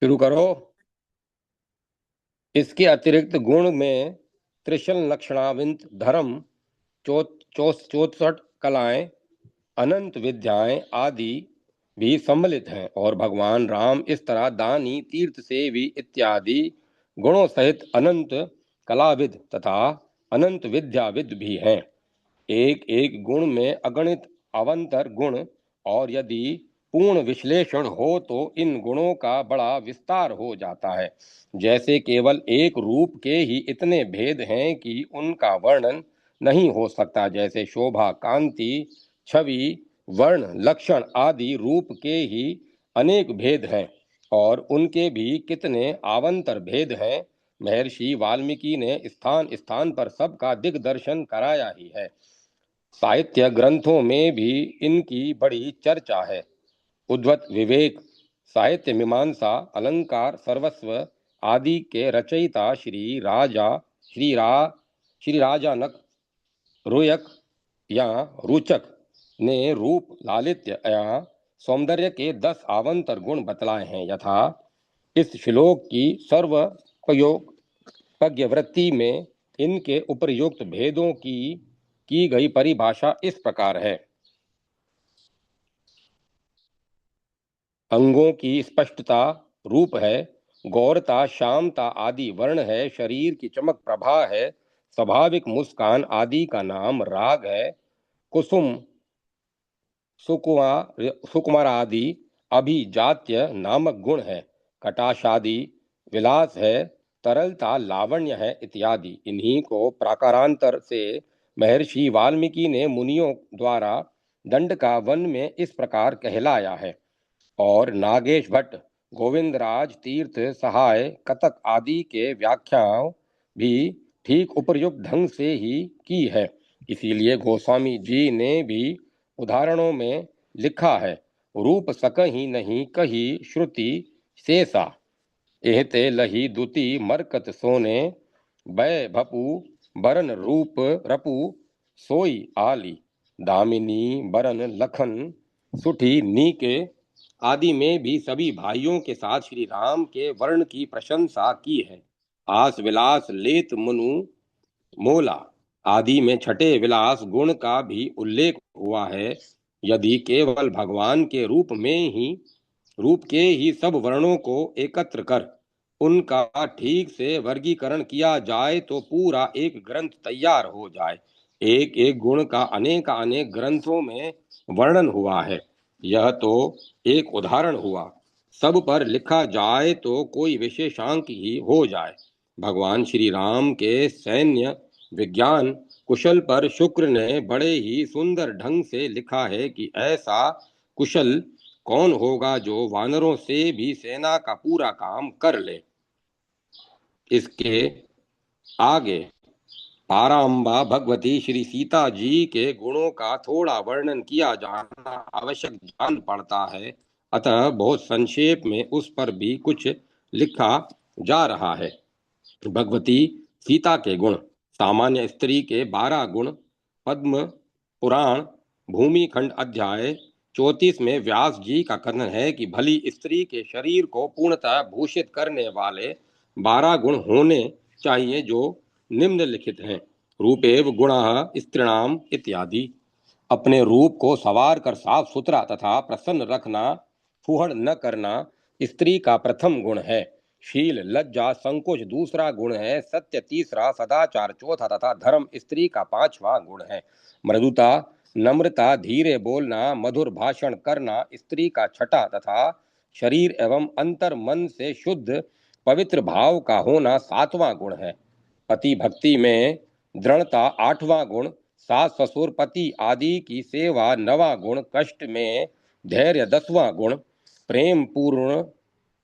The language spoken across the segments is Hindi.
शुरू करो। इसके अतिरिक्त गुण में त्रिशल लक्षणाविंत धर्म, चौसठ कलाएं, अनंत विद्याएं आदि भी सम्मिलित हैं और भगवान राम इस तरह दानी, तीर्थ सेवी इत्यादि गुणों सहित अनंत कलाविद तथा अनंत विद्याविद भी हैं। एक एक गुण में अगणित अवंतर गुण, और यदि पूर्ण विश्लेषण हो तो इन गुणों का बड़ा विस्तार हो जाता है। जैसे केवल एक रूप के ही इतने भेद हैं कि उनका वर्णन नहीं हो सकता। जैसे शोभा, कांति, छवि, वर्ण, लक्षण आदि रूप के ही अनेक भेद हैं और उनके भी कितने आवांतर भेद हैं। महर्षि वाल्मीकि ने स्थान स्थान पर सबका दिग्दर्शन कराया ही है। साहित्य ग्रंथों में भी इनकी बड़ी चर्चा है। उद्वत, विवेक, साहित्य, मीमांसा, अलंकार, सर्वस्व आदि के रचयिता श्री राजानक, रोयक या रुचक ने रूप, लालित्य या सौंदर्य के 10 आवांतर गुण बतलाए हैं। यथा इस श्लोक की सर्वज्ञवृत्ति में इनके उपर्युक्त भेदों की गई परिभाषा इस प्रकार है। अंगों की स्पष्टता रूप है, गौरता, श्यामता आदि वर्ण है, शरीर की चमक प्रभा है, स्वाभाविक मुस्कान आदि का नाम राग है, कुसुम, सुकुमार आदि अभिजात्य नामक गुण है, कटाक्ष आदि विलास है, तरलता लावण्य है इत्यादि। इन्हीं को प्राकारांतर से महर्षि वाल्मीकि ने मुनियों द्वारा दंड का वन में इस प्रकार कहलाया है। और नागेश भट्ट, गोविंदराज तीर्थ सहाय, कतक आदि के व्याख्याओं भी ठीक उपयुक्त ढंग से ही की है। इसीलिए गोस्वामी जी ने भी उदाहरणों में लिखा है, रूप सकहि नहीं कही श्रुति शेषा, एहते लही दुति मरकत सोने, बै भपु बरन रूप रपु सोई आली, दामिनी बरन लखन सुठी नीके आदि में भी सभी भाइयों के साथ श्री राम के वर्ण की प्रशंसा की है। आस विलास लेत मनु मोला आदि में छठे विलास गुण का भी उल्लेख हुआ है। यदि केवल भगवान के रूप के ही सब वर्णों को एकत्र कर उनका ठीक से वर्गीकरण किया जाए तो पूरा एक ग्रंथ तैयार हो जाए। एक एक गुण का अनेक अनेक ग्रंथों में वर्णन हुआ है। यह तो एक उदाहरण हुआ, सब पर लिखा जाए तो कोई विशेषांक ही हो जाए। भगवान श्री राम के सैन्य विज्ञान कुशल पर शुक्र ने बड़े ही सुंदर ढंग से लिखा है कि ऐसा कुशल कौन होगा जो वानरों से भी सेना का पूरा काम कर ले। इसके आगे पाराम्बा भगवती श्री सीता जी के गुणों का थोड़ा वर्णन किया जाना आवश्यक जान पड़ता है, अतः बहुत संक्षेप में उस पर भी कुछ लिखा जा रहा है। भगवती सीता के गुण। सामान्य स्त्री के 12 गुण। पद्म पुराण भूमि खंड अध्याय 34 में व्यास जी का कथन है कि भली स्त्री के शरीर को पूर्णतः भूषित करने वाले 12 गुण होने चाहिए जो निम्नलिखित हैं। रूपेव गुणः स्त्रीणाम इत्यादि। अपने रूप को संवार कर साफ सुथरा तथा प्रसन्न रखना, फूहड़ न करना स्त्री का प्रथम गुण है। शील, लज्जा, संकोच दूसरा गुण है। सत्य तीसरा, सदाचार चौथा तथा धर्म स्त्री का पांचवा गुण है। मृदुता, नम्रता, धीरे बोलना, मधुर भाषण करना स्त्री का छठा तथा शरीर एवं अंतर मन से शुद्ध पवित्र भाव का होना सातवां गुण है। पति भक्ति में दृढ़ता आठवां गुण। सास ससुर पति आदि की सेवा नवां गुण। कष्ट में धैर्य 10वां गुण। प्रेम पूर्ण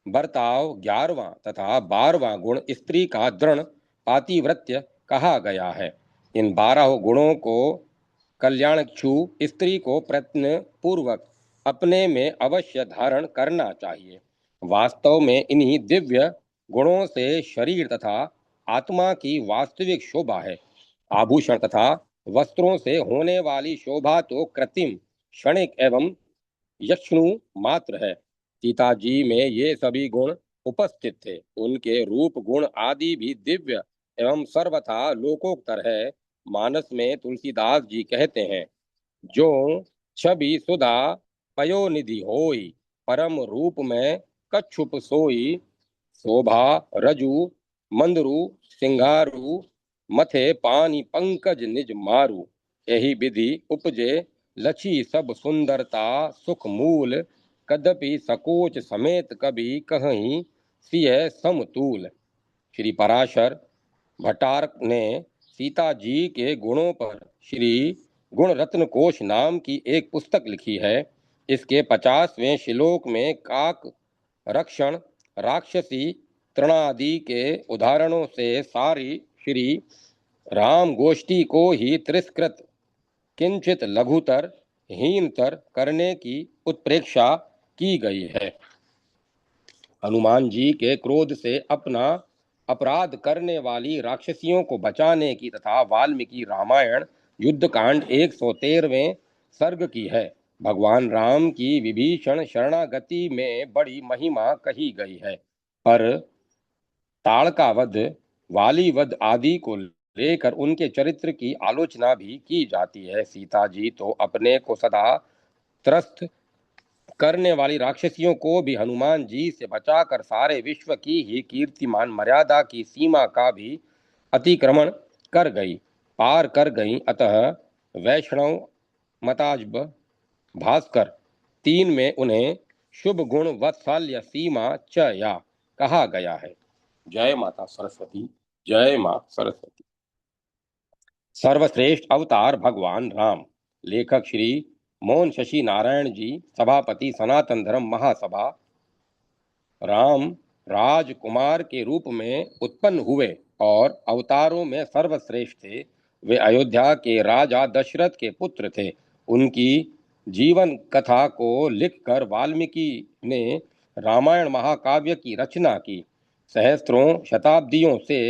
बर्ताव 11वां तथा 12वां गुण स्त्री का दृढ़ पातिव्रत्य कहा गया है। इन 12 गुणों को कल्याणक्षु स्त्री को प्रयत्न पूर्वक अपने में अवश्य धारण करना चाहिए। वास्तव में इन्हीं दिव्य गुणों से शरीर तथा आत्मा की वास्तविक शोभा है। आभूषण तथा वस्त्रों से होने वाली शोभा तो कृत्रिम, क्षणिक एवं यक्षणु मात्र है। सीता जी में ये सभी गुण उपस्थित थे। उनके रूप गुण आदि भी दिव्य एवं सर्वथा लोकोत्तर है। मानस में तुलसीदास जी कहते हैं, जो छवि सुधा पयोनिधि होई, परम रूप में कच्छुप सोई, शोभा रजु मंदरु सिंगारू, मथे पानी पंकज निज मारू, यही विधि उपजे लछी सब सुंदरता, सुख मूल कदपि सकोच समेत कभी कहीं सिय समतूल। श्री पराशर भट्टारक ने सीता जी के गुणों पर श्री गुण रत्न कोश नाम की एक पुस्तक लिखी है। इसके 50वें श्लोक में काक रक्षण, राक्षसी, तृणादि के उदाहरणों से सारी श्री राम गोष्ठी को ही तिरस्कृत, किंचित लघुतर, हीनतर करने की उत्प्रेक्षा की गई है। हनुमान जी के क्रोध से अपना अपराध करने वाली राक्षसियों को बचाने की तथा वाल्मीकि रामायण युद्धकांड 113वें सर्ग की है। भगवान राम की विभीषण शरणागति में बड़ी महिमा कही गई है, पर ताड़का वध, वाली वध आदि को लेकर उनके चरित्र की आलोचना भी की जाती है। सीता जी तो अपने को सदा त्रस्त करने वाली राक्षसियों को भी हनुमान जी से बचाकर सारे विश्व की ही कीर्तिमान मर्यादा की सीमा का भी अतिक्रमण कर गई, पार कर गई। अतः वैष्णव मताजब भास्कर 3 में उन्हें शुभ गुण वत्सल्य सीमा च या कहा गया है। जय माता सरस्वती, जय मां सरस्वती। सर्वश्रेष्ठ अवतार भगवान राम। लेखक श्री मोहन शशि नारायण जी, सभापति सनातन धर्म महासभा। राम राजकुमार के रूप में उत्पन्न हुए और अवतारों में सर्वश्रेष्ठ थे। वे अयोध्या के राजा दशरथ के पुत्र थे। उनकी जीवन कथा को लिखकर वाल्मीकि ने रामायण महाकाव्य की रचना की। सहस्त्रों शताब्दियों से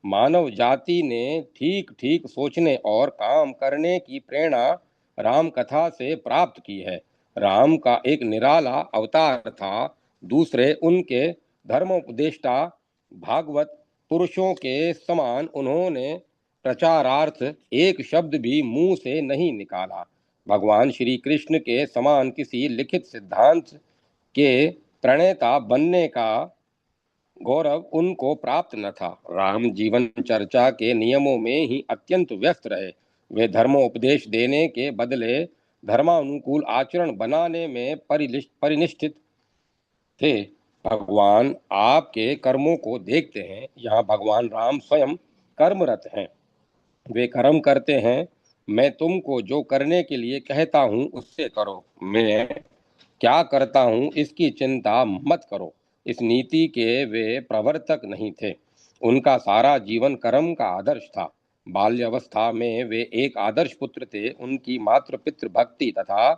मानव जाति ने ठीक ठीक सोचने और काम करने की प्रेरणा राम कथा से प्राप्त की है। राम का एक निराला अवतार था। दूसरे उनके धर्मोपदेष्टा भागवत पुरुषों के समान उन्होंने प्रचारार्थ एक शब्द भी मुंह से नहीं निकाला। भगवान श्री कृष्ण के समान किसी लिखित सिद्धांत के प्रणेता बनने का गौरव उनको प्राप्त न था। राम जीवन चर्चा के नियमों में ही अत्यंत व्यस्त रहे। वे धर्मोपदेश देने के बदले धर्मानुकूल आचरण बनाने में परिनिष्ठित थे। भगवान आपके कर्मों को देखते हैं। यहाँ भगवान राम स्वयं कर्मरत हैं। वे कर्म करते हैं। मैं तुमको जो करने के लिए कहता हूँ उससे करो, मैं क्या करता हूँ इसकी चिंता मत करो। इस नीति के वे प्रवर्तक नहीं थे। उनका सारा जीवन कर्म का आदर्श था। बाल्यावस्था में वे एक आदर्श पुत्र थे। उनकी मातृ पितृ भक्ति तथा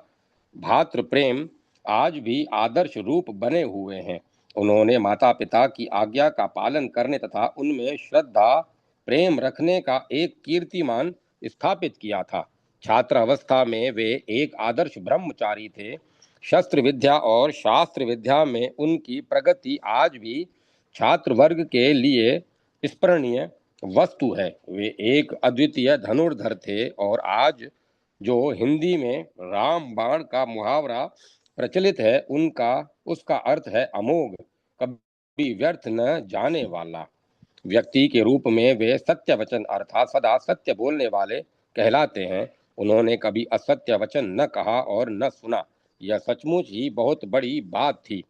भातृ प्रेम आज भी आदर्श रूप बने हुए हैं। उन्होंने माता पिता की आज्ञा का पालन करने तथा उनमें श्रद्धा प्रेम रखने का एक कीर्तिमान स्थापित किया था। छात्र अवस्था में वे एक आदर्श ब्रह्मचारी थे। शस्त्र विद्या और शास्त्र विद्या में उनकी प्रगति आज भी छात्र वर्ग के लिए स्मरणीय वस्तु है। वे एक अद्वितीय धनुर्धर थे और आज जो हिंदी में राम बाण का मुहावरा प्रचलित है, उनका उसका अर्थ है अमोघ, कभी व्यर्थ न जाने वाला। व्यक्ति के रूप में वे सत्य वचन अर्थात सदा सत्य बोलने वाले कहलाते हैं। उन्होंने कभी असत्य वचन न कहा और न सुना। यह सचमुच ही बहुत बड़ी बात थी।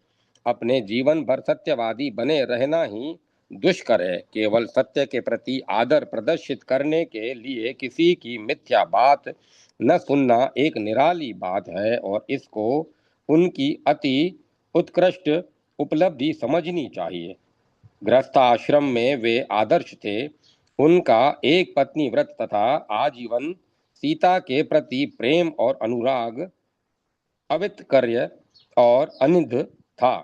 अपने जीवन भर सत्यवादी बने रहना ही दुष्कर है। केवल सत्य के प्रति आदर प्रदर्शित करने के लिए किसी की मिथ्या बात न सुनना एक निराली बात है और इसको उनकी अति उत्कृष्ट उपलब्धि समझनी चाहिए। गृहस्थाश्रम में वे आदर्श थे। उनका एक पत्नी व्रत तथा आजीवन सीता के प्रति प्रेम और अनुराग अवितकर्य और अनिध था।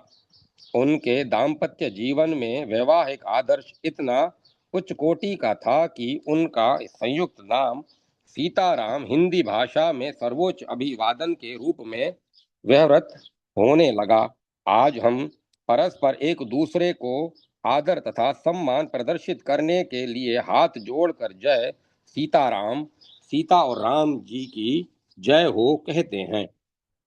उनके दाम्पत्य जीवन में वैवाहिक आदर्श इतना उच्च कोटि का था कि उनका संयुक्त नाम सीताराम हिंदी भाषा में सर्वोच्च अभिवादन के रूप में व्यवहृत होने लगा। आज हम परस्पर एक दूसरे को आदर तथा सम्मान प्रदर्शित करने के लिए हाथ जोड़कर जय सीताराम, सीता और राम जी की जय हो कहते हैं।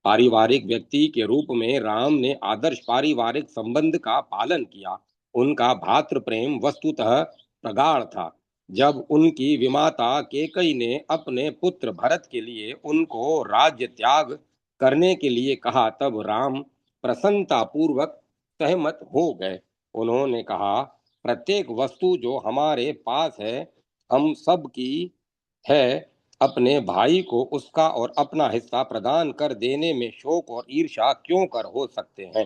पारिवारिक व्यक्ति के रूप में राम ने आदर्श पारिवारिक संबंध का पालन किया। उनका भातृ प्रेम वस्तुतः प्रगाढ़ था। जब उनकी विमाता केकई ने अपने पुत्र भरत के लिए उनको राज्य त्याग करने के लिए कहा, तब राम प्रसन्नता पूर्वक सहमत हो गए। उन्होंने कहा, प्रत्येक वस्तु जो हमारे पास है, हम सब की है। अपने भाई को उसका और अपना हिस्सा प्रदान कर देने में शोक और ईर्ष्या क्यों कर हो सकते हैं।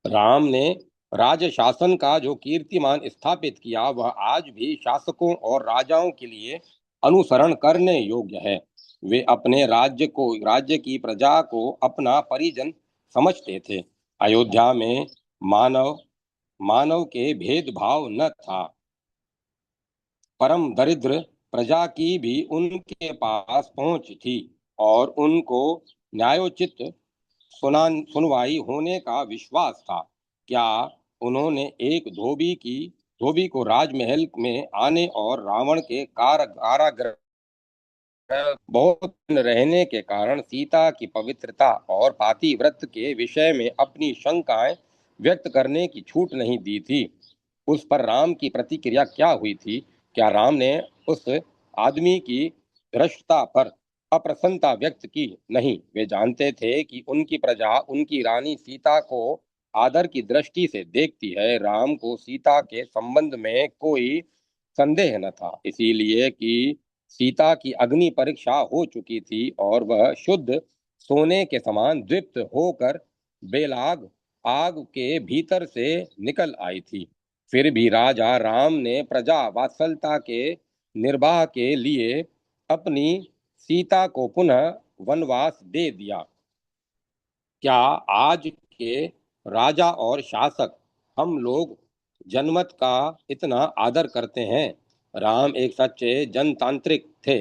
राम ने राज्य शासन का जो कीर्तिमान स्थापित किया, वह आज भी शासकों और राजाओं के लिए अनुसरण करने योग्य है। वे अपने राज्य की प्रजा को अपना परिजन समझते थे। अयोध्या में मानव मानव के भेदभाव न था। परम दरिद्र प्रजा की भी उनके पास पहुंच थी और उनको न्यायोचित सुनवाई होने का विश्वास था। क्या उन्होंने एक धोबी को राजमहल में आने और रावण के कारागृह बहुत दिन रहने के कारण सीता की पवित्रता और पातिव्रत के विषय में अपनी शंकाएं व्यक्त करने की छूट नहीं दी थी? उस पर राम की प्रतिक्रिया क्या हुई थी? क्या राम ने उस आदमी की भ्रष्टता पर अप्रसन्नता व्यक्त की? नहीं, वे जानते थे कि उनकी प्रजा उनकी रानी सीता को आदर की दृष्टि से देखती है। राम को सीता के संबंध में कोई संदेह न था, इसीलिए कि सीता की अग्नि परीक्षा हो चुकी थी और वह शुद्ध सोने के समान दीप्त होकर बेलाग आग के भीतर से निकल आई थी। फिर भी राजा राम ने प्रजा वात्सलता के निर्वाह के लिए अपनी सीता को पुनः वनवास दे दिया। क्या आज के राजा और शासक हम लोग जनमत का इतना आदर करते हैं? राम एक सच्चे जनतांत्रिक थे।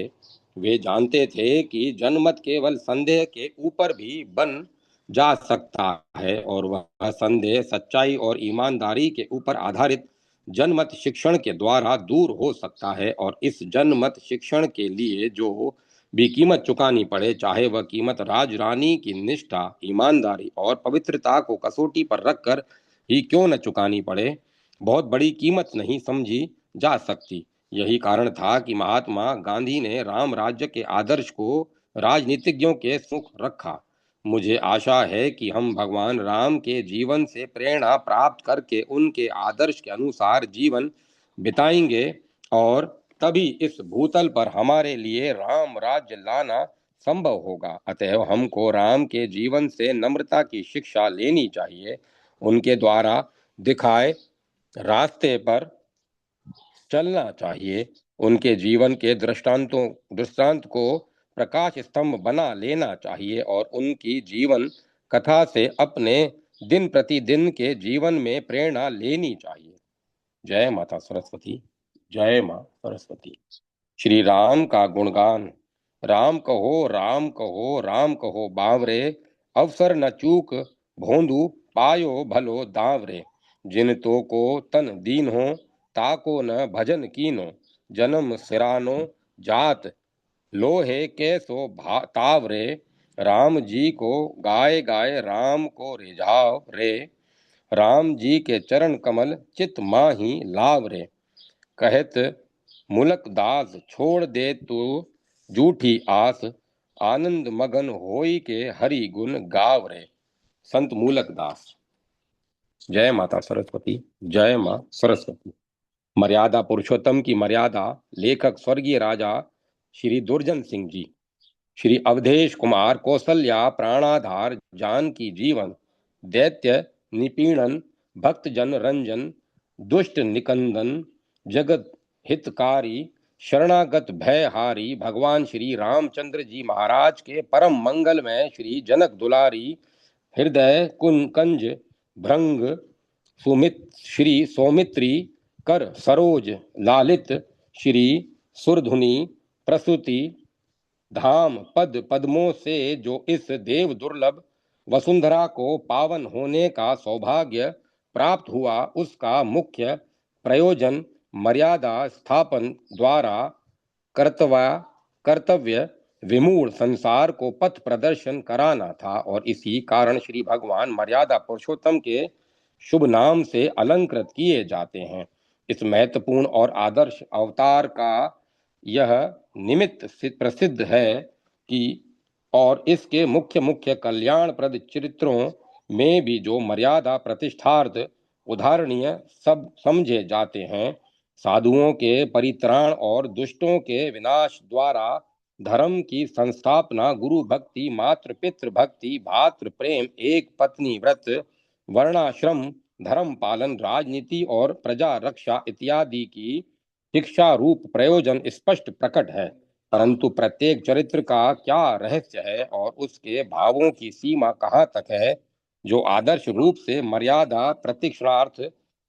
वे जानते थे कि जनमत केवल संदेह के ऊपर भी बन जा सकता है और वह संदेह सच्चाई और ईमानदारी के ऊपर आधारित जनमत शिक्षण के द्वारा दूर हो सकता है। और इस जनमत शिक्षण के लिए जो भी कीमत चुकानी पड़े, चाहे वह कीमत राजरानी की निष्ठा, ईमानदारी और पवित्रता को कसौटी पर रखकर ही क्यों न चुकानी पड़े, बहुत बड़ी कीमत नहीं समझी जा सकती। यही कारण था कि महात्मा गांधी ने राम राज्य के आदर्श को राजनीतिज्ञों के सुख रखा। मुझे आशा है कि हम भगवान राम के जीवन से प्रेरणा प्राप्त करके उनके आदर्श के अनुसार जीवन बिताएंगे और तभी इस भूतल पर हमारे लिए राम राज्य लाना संभव होगा। अतएव हमको राम के जीवन से नम्रता की शिक्षा लेनी चाहिए। उनके द्वारा दिखाए रास्ते पर चलना चाहिए। उनके जीवन के दृष्टांत को प्रकाश स्तंभ बना लेना चाहिए और उनकी जीवन कथा से अपने दिन प्रतिदिन के जीवन में प्रेरणा लेनी चाहिए। जय माता सरस्वती। जय मां सरस्वती। श्री राम का गुणगान। राम कहो राम कहो राम कहो बावरे, अवसर न चूक भोंदू पायो भलो दावरे। जिन तो को तन दीन हो, ताको न भजन कीनो। जन्म सिरानो जात लोहे कैसो तावरे। राम जी को गाय गाय राम को रिझाव रे। राम जी के चरण कमल चित माही लाव रे। कहत मुलक दास छोड़ दे तू जूठी आस, आनंद मगन होई के हरि गुण गाव रे। संत मूलक दास। जय माता सरस्वती। जय मां सरस्वती। मर्यादा पुरुषोत्तम की मर्यादा लेखक स्वर्गीय राजा श्री दुर्जन सिंह जी। श्री अवधेश कुमार कौशल्या प्राणाधार जानकी जीवन, दैत्य निपीड़न भक्तजन रंजन, दुष्ट निकंदन जगत हितकारी, शरणागत भयहारी भगवान श्री रामचंद्र जी महाराज के परम मंगलमय श्री जनक दुलारी, हृदय कुंज भृंग सुमित श्री सौमित्री, कर सरोज लालित श्री सुरधुनी प्रसूति, धाम पद पद्मों से जो इस देव दुर्लभ वसुंधरा को पावन होने का सौभाग्य प्राप्त हुआ, उसका मुख्य प्रयोजन मर्यादा स्थापन द्वारा कर्तव्य विमूढ़ संसार को पथ प्रदर्शन कराना था। और इसी कारण श्री भगवान मर्यादा पुरुषोत्तम के शुभ नाम से अलंकृत किए जाते हैं। इस महत्वपूर्ण और आदर्श अवतार का यह निमित्त प्रसिद्ध है कि और इसके मुख्य मुख्य कल्याणप्रद चरित्रों में भी जो मर्यादा प्रतिष्ठार्थ उदाहरणीय सब समझे जाते हैं, साधुओं के परित्राण और दुष्टों के विनाश द्वारा धर्म की संस्थापना, गुरु भक्ति, मातृ पितृ भक्ति, भातृ प्रेम, एक पत्नी व्रत, वर्णाश्रम धर्म पालन, राजनीति और प्रजा रक्षा इत्यादि की शिक्षा रूप प्रयोजन स्पष्ट प्रकट है। परंतु प्रत्येक चरित्र का क्या रहस्य है और उसके भावों की सीमा कहाँ तक है, जो आदर्श रूप से मर्यादा प्रतीक्षणार्थ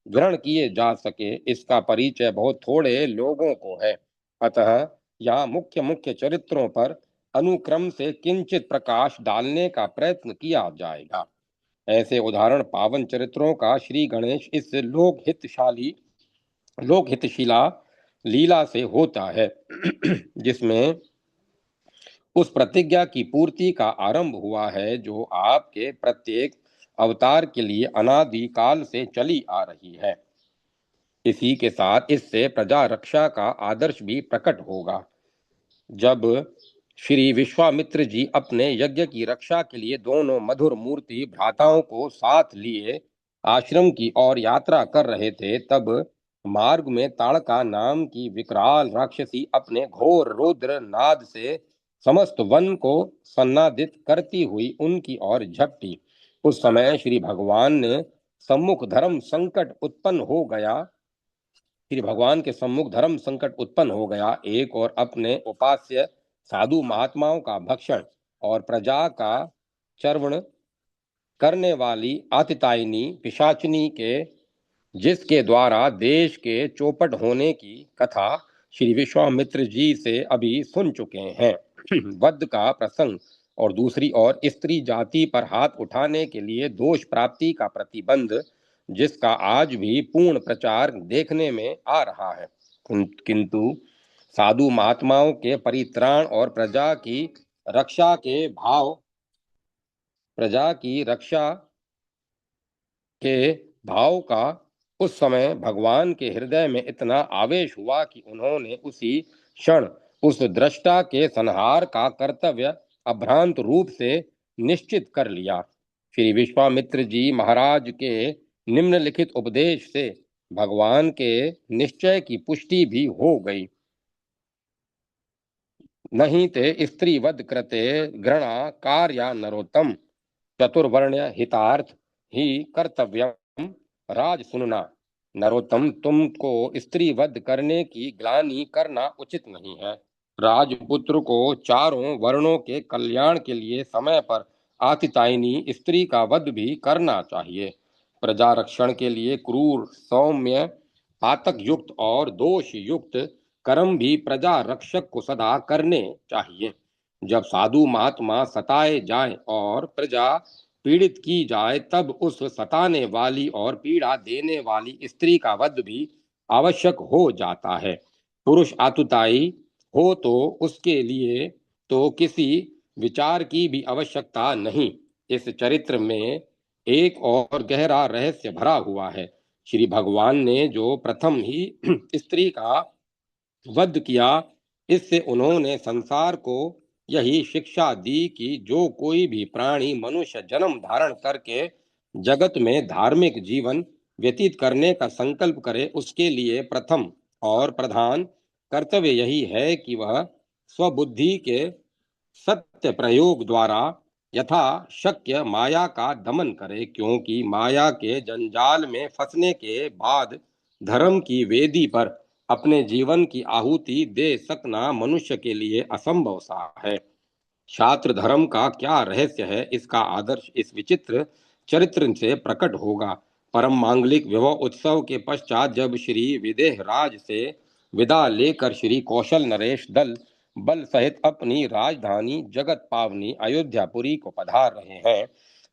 ग्रहण किए जा सके, इसका परिचय बहुत थोड़े लोगों को है। अतः यहाँ मुख्य मुख्य चरित्रों पर अनुक्रम से किंचित प्रकाश डालने का प्रयत्न किया जाएगा। ऐसे उदाहरण पावन चरित्रों का श्री गणेश इस लोकहितशीला लीला से होता है, जिसमें उस प्रतिज्ञा की पूर्ति का आरंभ हुआ है जो आपके प्रत्येक अवतार के लिए अनादि काल से चली आ रही है। इसी के साथ इससे प्रजा रक्षा का आदर्श भी प्रकट होगा। जब श्री विश्वामित्र जी अपने यज्ञ की रक्षा के लिए दोनों मधुर मूर्ति भ्राताओं को साथ लिए आश्रम की ओर यात्रा कर रहे थे, तब मार्ग में ताड़का नाम की विकराल राक्षसी अपने घोर रुद्र नाद से समस्त वन को सन्नादित करती हुई उनकी ओर झपटी। उस समय श्री भगवान ने सम्मुख धर्म संकट उत्पन्न हो गया श्री भगवान के सम्मुख धर्म संकट उत्पन्न हो गया। एक और अपने उपास्य साधु महात्माओं का भक्षण और प्रजा का चर्वण करने वाली आतितायनी पिशाचिनी के जिसके द्वारा देश के चौपट होने की कथा श्री विश्वामित्र जी से अभी सुन चुके हैं, वध का प्रसंग, और दूसरी ओर स्त्री जाति पर हाथ उठाने के लिए दोष प्राप्ति का प्रतिबंध, जिसका आज भी पूर्ण प्रचार देखने में आ रहा है। किंतु साधु महात्माओं के परित्राण और प्रजा की रक्षा के भाव का उस समय भगवान के हृदय में इतना आवेश हुआ कि उन्होंने उसी क्षण उस दृष्टा के संहार का कर्तव्य अभ्रांत रूप से निश्चित कर लिया। श्री विश्वामित्र जी महाराज के निम्नलिखित उपदेश से भगवान के निश्चय की पुष्टि भी हो गई। नहीं ते स्त्री वध कृते घृणा कार्या नरोत्तम, चतुर्वर्ण्य हितार्थ ही कर्तव्यम राज सुनना। नरोत्तम, तुमको स्त्री वध करने की ग्लानि करना उचित नहीं है। राजपुत्र को चारों वर्णों के कल्याण के लिए समय पर आतितायनी स्त्री का वध भी करना चाहिए। प्रजा रक्षण के लिए क्रूर, सौम्य, पातक युक्त और दोष युक्त कर्म भी प्रजा रक्षक को सदा करने चाहिए। जब साधु महात्मा सताए जाएं और प्रजा पीड़ित की जाए, तब उस सताने वाली और पीड़ा देने वाली स्त्री का वध भी आवश्यक हो जाता है। पुरुष आतुताई हो तो उसके लिए तो किसी विचार की भी आवश्यकता नहीं। इस चरित्र में एक और गहरा रहस्य भरा हुआ है। श्री भगवान ने जो प्रथम ही स्त्री का वध किया, इससे उन्होंने संसार को यही शिक्षा दी कि जो कोई भी प्राणी मनुष्य जन्म धारण करके जगत में धार्मिक जीवन व्यतीत करने का संकल्प करे, उसके लिए प्रथम और प्रधान कर्तव्य यही है कि वह स्वबुद्धि के सत्य प्रयोग द्वारा यथा शक्य माया का दमन करे, क्योंकि माया के जंजाल में फंसने के बाद धर्म की वेदी पर अपने जीवन की आहुति दे सकना मनुष्य के लिए असंभव सा है। शास्त्र धर्म का क्या रहस्य है, इसका आदर्श इस विचित्र चरित्र से प्रकट होगा। परम मांगलिक विवाह उत्सव के पश्चात जब श्री विदेह राज से विदा लेकर श्री कौशल नरेश दल बल सहित अपनी राजधानी जगत पावनी अयोध्यापुरी को पधार रहे हैं,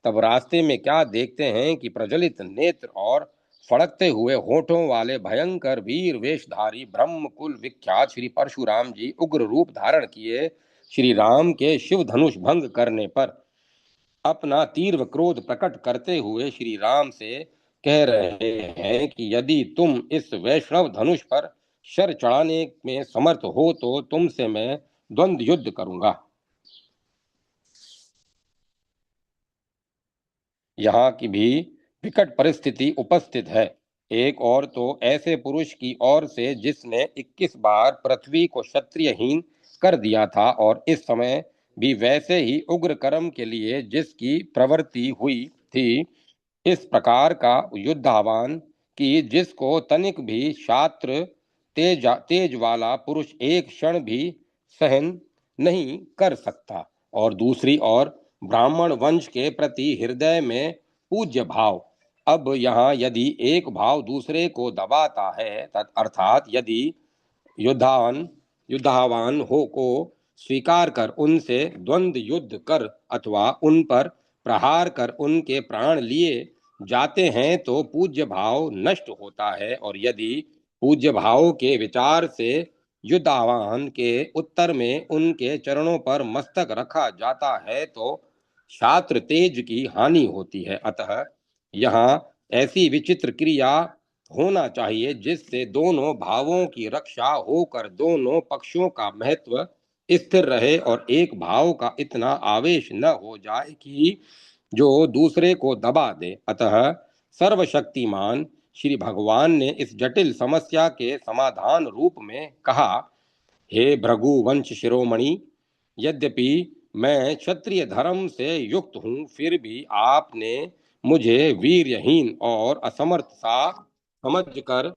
तब रास्ते में क्या देखते हैं कि प्रज्वलित नेत्र और फड़कते हुए होठों वाले भयंकर वीर वेशधारी ब्रह्म कुल विख्यात श्री परशुराम जी उग्र रूप धारण किए श्री राम के शिव धनुष भंग करने पर अपना तीव्र क्रोध प्रकट करते हुए श्री राम से कह रहे हैं कि यदि तुम इस वैष्णव धनुष पर शर चढ़ाने में समर्थ हो तो तुमसे मैं द्वंद्व युद्ध करूंगा। यहाँ की भी विकट परिस्थिति उपस्थित है। एक और तो ऐसे पुरुष की ओर से जिसने 21 बार पृथ्वी को क्षत्रियहीन कर दिया था और इस समय भी वैसे ही उग्र कर्म के लिए जिसकी प्रवृत्ति हुई थी, इस प्रकार का युद्धावान कि जिसको तनिक भी शास्त्र तेज वाला पुरुष एक क्षण भी सहन नहीं कर सकता, और दूसरी ओर ब्राह्मण वंश के प्रति हृदय में पूज्य भाव। अब यहाँ यदि एक भाव दूसरे को दबाता है, अर्थात यदि युद्धावान युद्धावान हो को स्वीकार कर उनसे द्वंद्व युद्ध कर अथवा उन पर प्रहार कर उनके प्राण लिए जाते हैं तो पूज्य भाव नष्ट होता है, और यदि पूज्य भाव के विचार से युद्धावान के उत्तर में उनके चरणों पर मस्तक रखा जाता है तो छात्र तेज की हानि होती है। अतः यहाँ ऐसी विचित्र क्रिया होना चाहिए जिससे दोनों भावों की रक्षा होकर दोनों पक्षों का महत्व स्थिर रहे और एक भाव का इतना आवेश न हो जाए कि जो दूसरे को दबा दे। अतः सर्वशक्तिमान श्री भगवान ने इस जटिल समस्या के समाधान रूप में कहा, हे भृगु वंश शिरोमणि, यद्यपि मैं क्षत्रिय धर्म से युक्त हूँ, फिर भी आपने मुझे वीरहीन और असमर्थ सा समझकर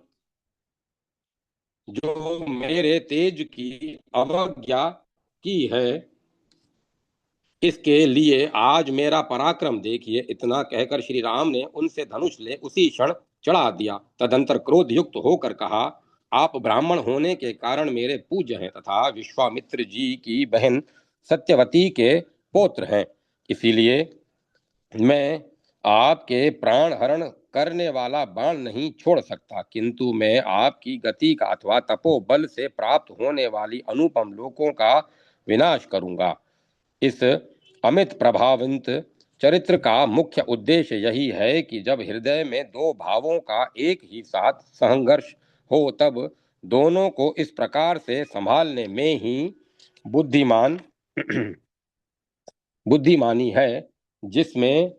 जो मेरे तेज की अवज्ञा की है, इसके लिए आज मेरा पराक्रम देखिए। इतना कहकर श्री राम ने उनसे धनुष ले उसी क्षण चढ़ा दिया। तदंतर क्रोध युक्त होकर कहा, आप ब्राह्मण होने के कारण मेरे पूज्य हैं तथा विश्वामित्र जी की बहन सत्यवती के पौत्र हैं, इसीलिए मैं आपके प्राण हरण करने वाला बाण नहीं छोड़ सकता, किंतु मैं आपकी गति का अथवा तपोबल से प्राप्त होने वाली अनुपम लोकों का विनाश करूंगा। इस अमित प्रभावंत चरित्र का मुख्य उद्देश्य यही है कि जब हृदय में दो भावों का एक ही साथ संघर्ष हो तब दोनों को इस प्रकार से संभालने में ही बुद्धिमान बुद्धिमानी है जिसमें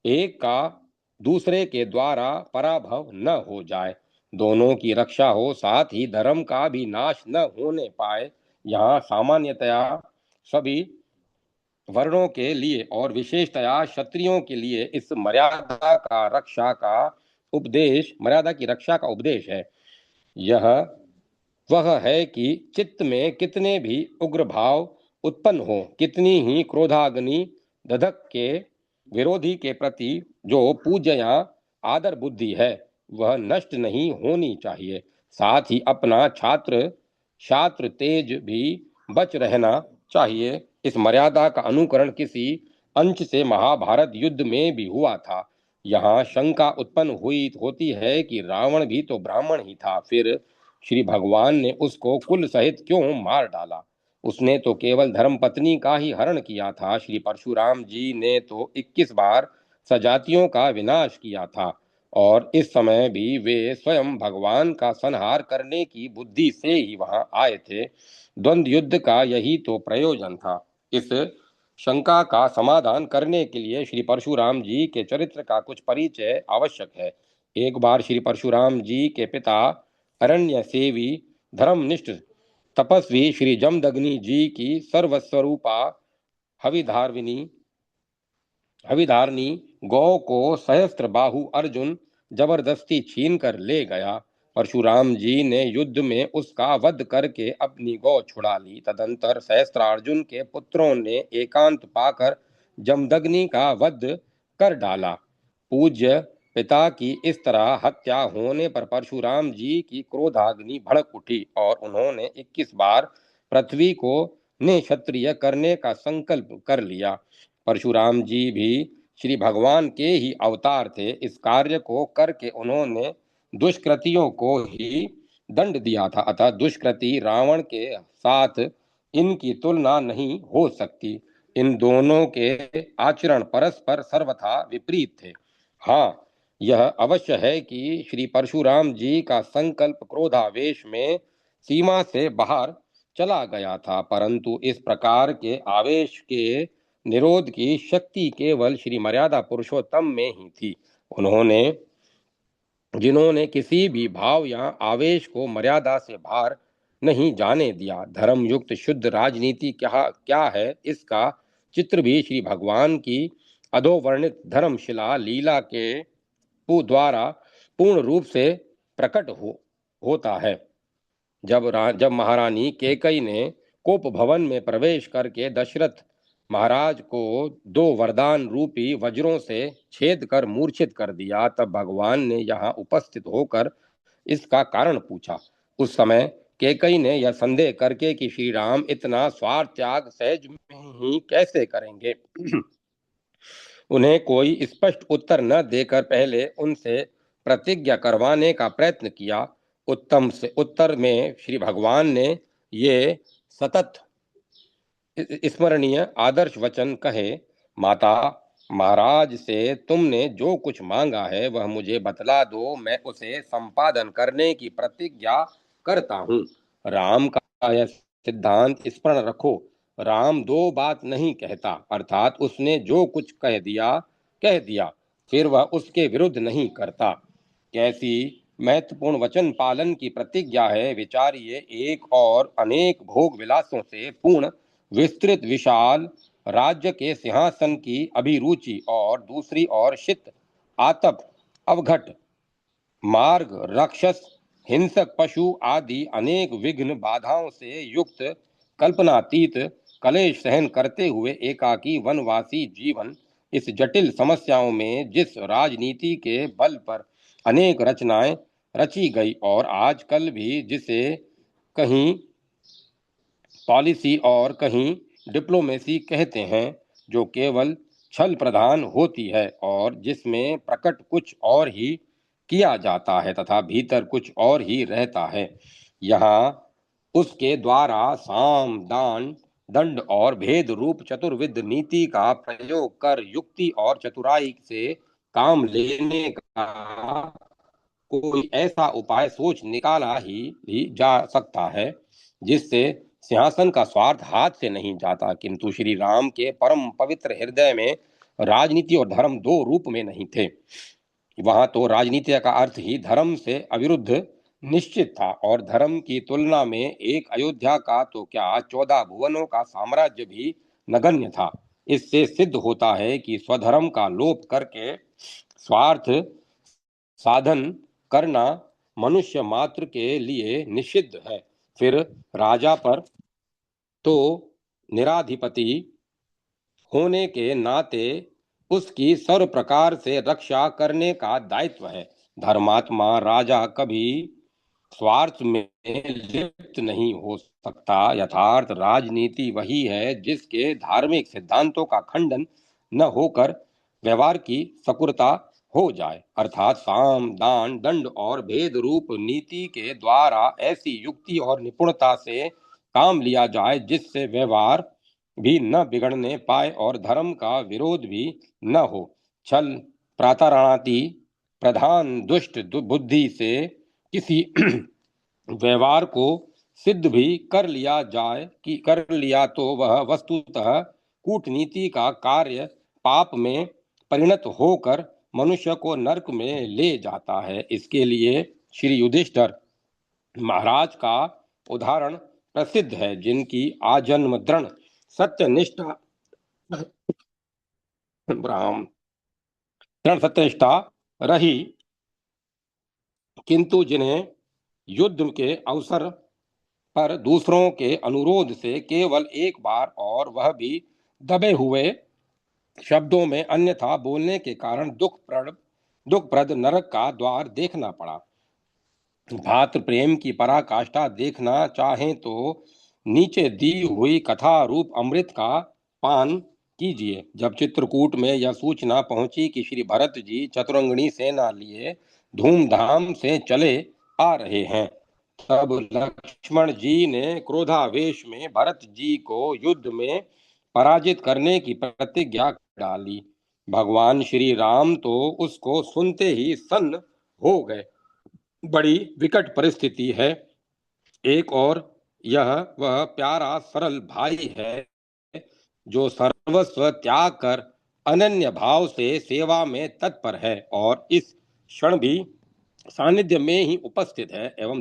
एक का दूसरे के द्वारा पराभव न हो जाए, दोनों की रक्षा हो, साथ ही धर्म का भी नाश न होने पाए। यहाँ सामान्यतया सभी वर्णों के लिए और विशेषतया क्षत्रियों के लिए इस मर्यादा की रक्षा का उपदेश है। यह वह है कि चित्त में कितने भी उग्र भाव उत्पन्न हो, कितनी ही क्रोधाग्नि धधक के विरोधी के प्रति जो पूज्य या आदर बुद्धि है वह नष्ट नहीं होनी चाहिए। साथ ही अपना छात्र तेज भी बच रहना चाहिए। इस मर्यादा का अनुकरण किसी अंश से महाभारत युद्ध में भी हुआ था। यहाँ शंका उत्पन्न हुई होती है कि रावण भी तो ब्राह्मण ही था, फिर श्री भगवान ने उसको कुल सहित क्यों मार डाला? उसने तो केवल धर्मपत्नी का ही हरण किया था। श्री परशुराम जी ने तो 21 बार सजातियों का विनाश किया था, और इस समय भी वे स्वयं भगवान का संहार करने की बुद्धि से ही वहां आए थे। द्वंद्व युद्ध का यही तो प्रयोजन था। इस शंका का समाधान करने के लिए श्री परशुराम जी के चरित्र का कुछ परिचय आवश्यक है। एक बार श्री परशुराम जी के पिता अरण्य सेवी धर्मनिष्ठ तपस्वी श्री जमदग्नि जी की सर्वस्वरूपा हविधारविनी हविधारनी गौ को सहस्त्र बाहु अर्जुन जबरदस्ती छीन कर ले गया। परशुराम जी ने युद्ध में उसका वध करके अपनी गौ छुड़ा ली। तदंतर सहस्त्रार्जुन के पुत्रों ने एकांत पाकर जमदग्नि का वध कर डाला। पूज्य पिता की इस तरह हत्या होने पर परशुराम जी की क्रोधाग्नि भड़क उठी और उन्होंने 21 बार पृथ्वी को निक्षत्रिय करने का संकल्प कर लिया। परशुराम जी भी श्री भगवान के ही अवतार थे। इस कार्य को करके उन्होंने दुष्कृतियों को ही दंड दिया था, अतः दुष्कृति रावण के साथ इनकी तुलना नहीं हो सकती। इन दोनों के आचरण परस्पर सर्वथा विपरीत थे। हाँ, यह अवश्य है कि श्री परशुराम जी का संकल्प क्रोधावेश में सीमा से बाहर चला गया था, परंतु इस प्रकार के आवेश के निरोध की शक्ति केवल श्री मर्यादा पुरुषोत्तम में ही थी। उन्होंने जिन्होंने किसी भी भाव या आवेश को मर्यादा से बाहर नहीं जाने दिया। धर्मयुक्त शुद्ध राजनीति क्या क्या है, इसका चित्र भी श्री भगवान की अधोवर्णित धर्मशिला लीला के द्वारा पूर्ण रूप से प्रकट होता है। जब महारानी केकई ने कोप भवन में प्रवेश करके दशरथ महाराज को दो वरदान रूपी वज्रों से छेद कर मूर्छित कर दिया, तब भगवान ने यहाँ उपस्थित होकर इसका कारण पूछा। उस समय केकई ने यह संदेह करके कि श्री राम इतना स्वार्थ त्याग सहज में ही कैसे करेंगे, उन्हें कोई स्पष्ट उत्तर न देकर पहले उनसे प्रतिज्ञा करवाने का प्रयत्न किया। उत्तम से उत्तर में श्री भगवान ने ये सतत स्मरणीय आदर्श वचन कहे। माता, महाराज से तुमने जो कुछ मांगा है वह मुझे बतला दो, मैं उसे संपादन करने की प्रतिज्ञा करता हूँ। राम का यह सिद्धांत स्मरण रखो, राम दो बात नहीं कहता, अर्थात उसने जो कुछ कह दिया फिर वह उसके विरुद्ध नहीं करता। कैसी महत्वपूर्ण वचन पालन की प्रतिज्ञा है, विचारिए। एक और अनेक भोग विलासों से पूर्ण विस्तृत विशाल राज्य के सिंहासन की अभिरुचि और दूसरी ओर शीत आतप अवघट मार्ग राक्षस हिंसक पशु आदि अनेक विघ्न बाधाओं से युक्त कल्पनातीत कलेश सहन करते हुए एकाकी वनवासी जीवन, इस जटिल समस्याओं में जिस राजनीति के बल पर अनेक रचनाएं रची गई और आजकल भी जिसे कहीं पॉलिसी और कहीं डिप्लोमेसी कहते हैं, जो केवल छल प्रधान होती है और जिसमें प्रकट कुछ और ही किया जाता है तथा भीतर कुछ और ही रहता है। यहाँ उसके द्वारा साम दान दंड और भेद रूप चतुर्विध नीति का प्रयोग कर युक्ति और चतुराई से काम लेने का कोई ऐसा उपाय सोच निकाला ही जा सकता है जिससे सिंहासन का स्वार्थ हाथ से नहीं जाता। किंतु श्री राम के परम पवित्र हृदय में राजनीति और धर्म दो रूप में नहीं थे। वहां तो राजनीति का अर्थ ही धर्म से अविरुद्ध निश्चित था, और धर्म की तुलना में एक अयोध्या का तो क्या 14 भुवनों का साम्राज्य भी नगण्य था। इससे सिद्ध होता है कि स्वधर्म का लोप करके स्वार्थ साधन करना मनुष्य मात्र के लिए निषिद्ध है। फिर राजा पर तो निराधिपति होने के नाते उसकी सर्व प्रकार से रक्षा करने का दायित्व है। धर्मात्मा राजा कभी स्वार्थ में लिप्त नहीं हो सकता। यथार्थ राजनीति वही है जिसके धार्मिक सिद्धांतों का खंडन न होकर व्यवहार की सकुरता हो जाए, अर्थात साम दान दंड और भेद रूप नीति के द्वारा ऐसी युक्ति और निपुणता से काम लिया जाए जिससे व्यवहार भी न बिगड़ने पाए और धर्म का विरोध भी न हो। छल प्रातराणाति प्रधान दुष्ट बुद्धि से किसी व्यवहार को सिद्ध भी कर लिया तो वह वस्तुतः कूटनीति का कार्य पाप में परिणत होकर मनुष्य को नरक में ले जाता है। इसके लिए श्री युधिष्ठिर महाराज का उदाहरण प्रसिद्ध है, जिनकी आजन्म दृढ़ सत्यनिष्ठा दृढ़ सत्यनिष्ठा रही, किंतु जिन्हें युद्ध के अवसर पर दूसरों के अनुरोध से केवल एक बार और वह भी दबे हुए शब्दों में अन्यथा बोलने के कारण दुखप्रद नरक का द्वार देखना पड़ा। भातृ प्रेम की पराकाष्ठा देखना चाहें तो नीचे दी हुई कथा रूप अमृत का पान कीजिए। जब चित्रकूट में यह सूचना पहुंची कि श्री भरत जी चतुरंगनी सेना लिए धूमधाम से चले आ रहे हैं, तब लक्ष्मण जी ने क्रोधावेश में भरत जी को युद्ध में पराजित करने की प्रतिज्ञा डाली। भगवान श्री राम तो उसको सुनते ही सन्न हो गए। बड़ी विकट परिस्थिति है। एक और यह वह प्यारा सरल भाई है जो सर्वस्व त्याग कर अनन्य भाव से सेवा में तत्पर है और इस क्षण भी सानिध्य में ही उपस्थित है, एवं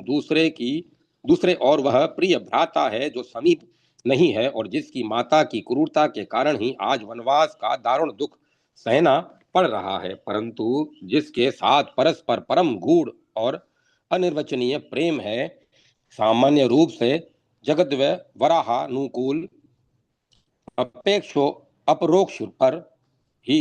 दूसरे और वह प्रिय भ्राता है जो समीप नहीं है और जिसकी माता की क्रूरता के कारण ही आज वनवास का दारुण दुख सहना पड़ रहा है, परंतु जिसके साथ परस्पर परम गूढ़ और अनिर्वचनीय प्रेम है। सामान्य रूप से जगत व वराहानुकूल अपेक्षो अपरोक्ष पर ही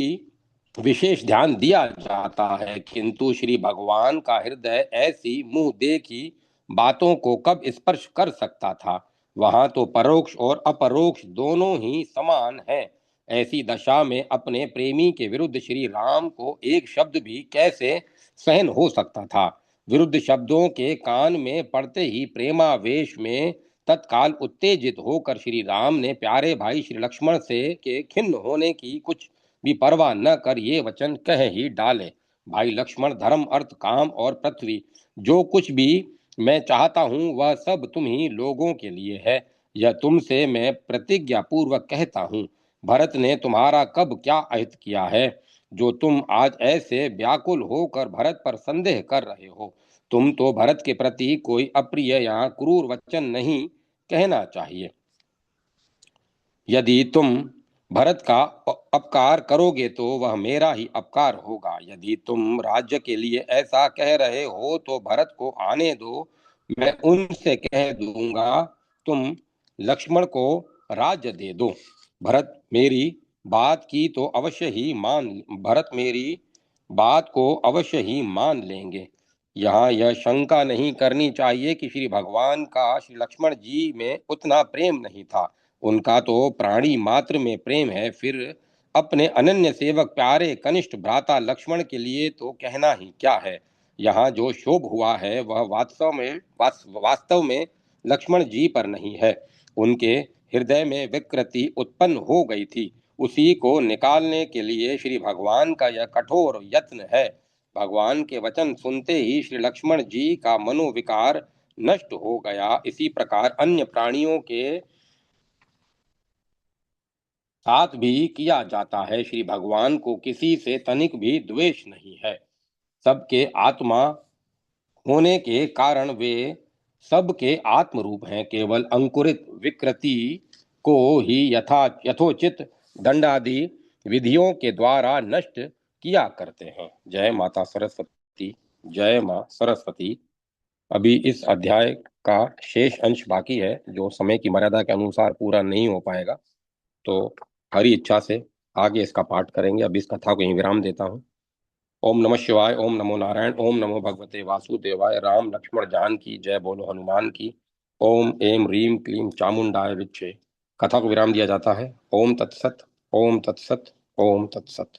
विशेष ध्यान दिया जाता है, किंतु श्री भगवान का हृदय ऐसी मुंह देखी बातों को कब स्पर्श कर सकता था। वहां तो परोक्ष और अपरोक्ष दोनों ही समान हैं। ऐसी दशा में अपने प्रेमी के विरुद्ध श्री राम को एक शब्द भी कैसे सहन हो सकता था। विरुद्ध शब्दों के कान में पड़ते ही प्रेमावेश में तत्काल उत्तेजित होकर श्री राम ने प्यारे भाई श्री लक्ष्मण से के खिन्न होने की कुछ भी परवाह न कर ये वचन कह ही डाले। भाई लक्ष्मण, धर्म अर्थ काम और पृथ्वी जो कुछ भी मैं चाहता हूँ वह सब तुम ही लोगों के लिए है। यह तुमसे मैं प्रतिज्ञा पूर्वक कहता हूँ। भरत ने तुम्हारा कब क्या अहित किया है जो तुम आज ऐसे व्याकुल होकर भरत पर संदेह कर रहे हो। तुम तो भरत के प्रति कोई अप्रिय या क्रूर वचन नहीं कहना चाहिए। यदि तुम भरत का अपकार करोगे तो वह मेरा ही अपकार होगा। यदि तुम राज्य के लिए ऐसा कह रहे हो तो भरत को आने दो, मैं उनसे कह दूंगा तुम लक्ष्मण को राज्य दे दो। भरत मेरी बात की तो अवश्य ही मान भरत मेरी बात को अवश्य ही मान लेंगे। यहाँ यह शंका नहीं करनी चाहिए कि श्री भगवान का श्री लक्ष्मण जी में उतना प्रेम नहीं था। उनका तो प्राणी मात्र में प्रेम है, फिर अपने अनन्य सेवक प्यारे कनिष्ठ भ्राता लक्ष्मण के लिए तो कहना ही क्या है। यहाँ जो शोभ हुआ है वह वास्तव में लक्ष्मण जी पर नहीं है। उनके हृदय में विकृति उत्पन्न हो गई थी, उसी को निकालने के लिए श्री भगवान का यह कठोर यत्न है। भगवान के वचन सुनते ही श्री लक्ष्मण जी का मनोविकार नष्ट हो गया। इसी प्रकार अन्य प्राणियों के साथ भी किया जाता है। श्री भगवान को किसी से तनिक भी द्वेष नहीं है। सबके आत्मा होने के कारण वे सबके आत्मरूप हैं। केवल अंकुरित विकृति को ही यथोचित दंडादि विधियों के द्वारा नष्ट किया करते हैं। जय माता सरस्वती। जय मां सरस्वती। अभी इस अध्याय का शेष अंश बाकी है जो समय की मर्यादा के अनुसार पूरा नहीं हो पाएगा, तो हरी इच्छा से आगे इसका पाठ करेंगे। अब इस कथा को यहीं विराम देता हूँ। ओम नमः शिवाय, ओम नमो नारायण, ओम नमो भगवते वासुदेवाय। राम लक्ष्मण जान की जय बोलो हनुमान की। ओम एम रीम क्लीम चामुंडाय विच्छे। कथा को विराम दिया जाता है। ओम तत्सत, ओम तत्सत, ओम तत्सत।